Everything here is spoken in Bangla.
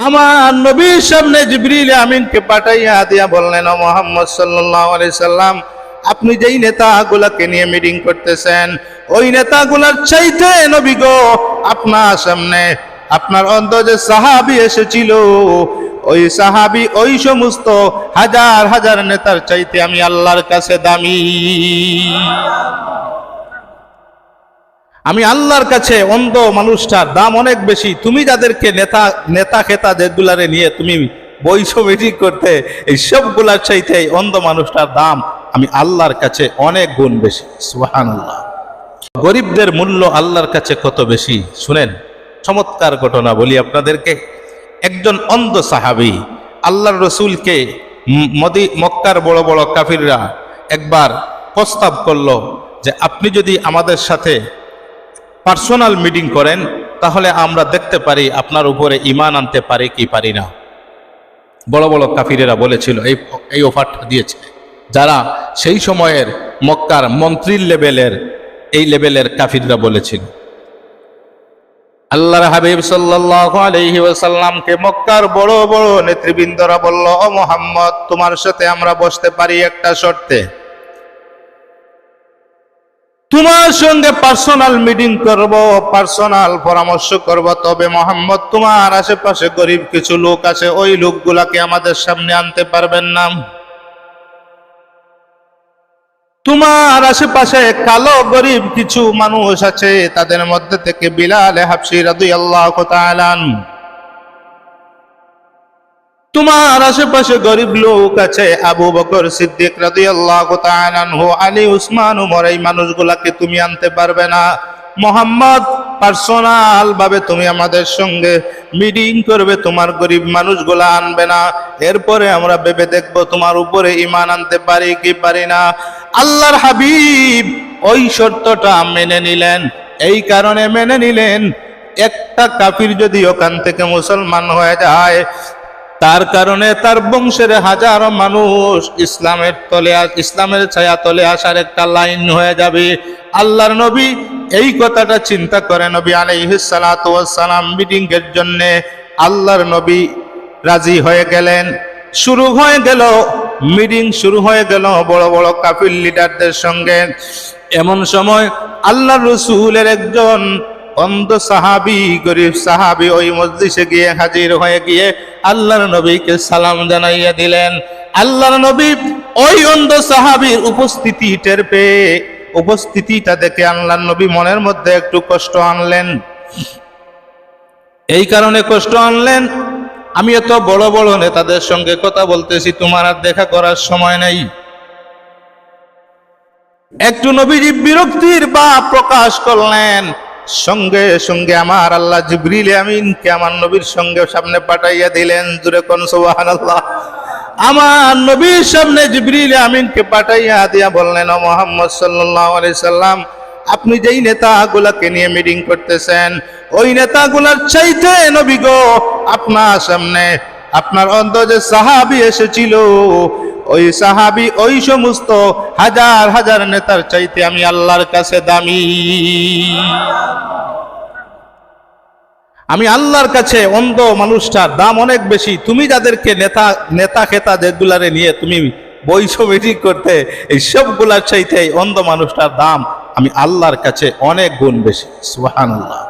আমার নবীর সামনে জিবরিল আমিনকে পাঠাইয়া দিয়া বললেন, ও মুহাম্মদ সাল্লাল্লাহু আলাইহি সাল্লাম, আপনি যেই নেতাগুলাকে নিয়ে মিটিং করতেছেন, ওই নেতাগুলার চাইতে নবী গো, আপনার সামনে আপনার অন্তর যে সাহাবী এসেছিল, ওই সাহাবী ওই সমস্ত হাজার হাজার নেতার চাইতে আমি আল্লাহর কাছে দামি। আমি আল্লাহর কাছে অন্ধ মানুষটার দাম অনেক বেশি। তুমি যাদেরকে নেতা খেতা যেগুলারে নিয়ে তুমি বইছো মিটিং করতে, এই সবগুলার চাইতে এই অন্ধ মানুষটার দাম আমি আল্লাহর কাছে অনেক গুণ বেশি। সুবহানাল্লাহ। গরিবদের মূল্য আল্লাহর কাছে কত বেশি শুনেন। চমৎকার ঘটনা বলি আপনাদেরকে। একজন অন্ধ সাহাবী আল্লাহর রসুলকে মক্কার বড় বড় কাফিররা একবার প্রস্তাব করলো যে আপনি যদি আমাদের সাথে পার্সোনাল মিটিং করেন তাহলে আমরা দেখতে পারি আপনার উপরে ঈমান আনতে পারি কি পারি না। বড় বড় কাফিরেরা বলেছিল, এই অফারটা দিয়েছে যারা সেই সময়ের মক্কার মন্ত্রীর লেভেলের কাফিররা বলেছিল। আল্লাহর হাবিব সাল্লাল্লাহু আলাইহি ওয়াসাল্লামকে মক্কার বড় বড় নেতৃবৃন্দরা বলল, ও মুহাম্মদ, তোমার সাথে আমরা বসতে পারি একটা শর্তে। তোমার সঙ্গে পার্সোনাল মিটিং করব, পার্সোনাল পরামর্শ করব, তবে মুহাম্মদ তোমার আশেপাশে গরিব কিছু লোক আছে, ওই লোকগুলাকে আমাদের সামনে আনতে পারবেন না। তোমার আশেপাশে কালো গরিব কিছু মানুষ আছে, তাদের মধ্যে থেকে বিলাল হাবশী রাদিয়াল্লাহু তাআলা আনহু। তোমার আশেপাশে গরিব লোক আছে, আবু বকর সিদ্দিক রাদিয়াল্লাহু তাআলা আনহু, আলী, উসমান, উমর, এই মানুষগুলাকে তুমি আনতে পারবে না। মুহাম্মদ, পার্সোনাল ভাবে তুমি আমাদের সঙ্গে মিটিং করবে, তোমার গরিব মানুষগুলা আনবে না। এরপরে আমরা ভেবে দেখব তোমার উপরে ঈমান আনতে পারি কি পারি না। আল্লাহর হাবিব ওই শর্তটা মেনে নিলেন। এই কারণে মেনে নিলেন, একটা কাফির যদি ওখান থেকে মুসলমান হয়ে যায়, তার কারণে তার বংশের হাজারো মানুষ ইসলামের ছায়া তলে আসার একটা লাইন হয়ে যাবে। আল্লাহর নবী এই কথাটা চিন্তা করে নবী আলাইহিস সালাতু ওয়াস সালাম মিটিং এর জন্য আল্লাহর নবী রাজি হয়ে গেলেন। শুরু হয়ে গেল মিটিং, শুরু হয়ে গেল বড় বড় কাফির লিডারদের সঙ্গে। এমন সময় আল্লাহর রাসূলের একজন অন্ধ সাহাবী, গরিব সাহাবী ওই মজলিসে গিয়ে হাজির হয়ে গিয়ে আল্লাহর নবীকে সালাম জানাইয়া দিলেন। আল্লাহর নবী ওই অন্ধ সাহাবীর উপস্থিতি টের পেয়ে, উপস্থিতিটা দেখে আল্লাহর নবী মনের মধ্যে একটু কষ্ট আনলেন। এই কারণে কষ্ট আনলেন, আমি এত বড় বড় নেতাদের সঙ্গে কথা বলতেছি, তোমার আর দেখা করার সময় নাই। একটু নবীজি বিরক্তির ভাব প্রকাশ করলেন। সঙ্গে সঙ্গে আমার আল্লাহ জিবরিল আমিনকে আমার নবীর সঙ্গে সামনে পাঠাইয়া দিলেন। জোরে কোন সুবহানাল্লাহ। আমার নবীর সামনে জিবরিল আমিনকে পাঠাইয়া দিয়া বললেন, ও মুহাম্মদ সাল্লাল্লাহু আলাইহি সাল্লাম, আপনি যেই নেতাগুলাকে নিয়ে মিটিং করতেছেন, ওই নেতাগুলার চাইতে নবী গো, আপনার সামনে আপনার অন্তর যে সাহাবী এসেছিল, ওই সাহাবী ওই সমস্ত হাজার হাজার নেতার চাইতে আমি আল্লাহর কাছে দামি। আমি আল্লাহর কাছে অন্ধ মানুষটার দাম অনেক বেশি। তুমি যাদেরকে নেতা খেতা যেগুলারে নিয়ে তুমি বইছো মিটিং করতে, এই সবগুলার চাইতে এই অন্ধ মানুষটার দাম আমি আল্লাহর কাছে অনেক গুণ বেশি। সুবহানাল্লাহ।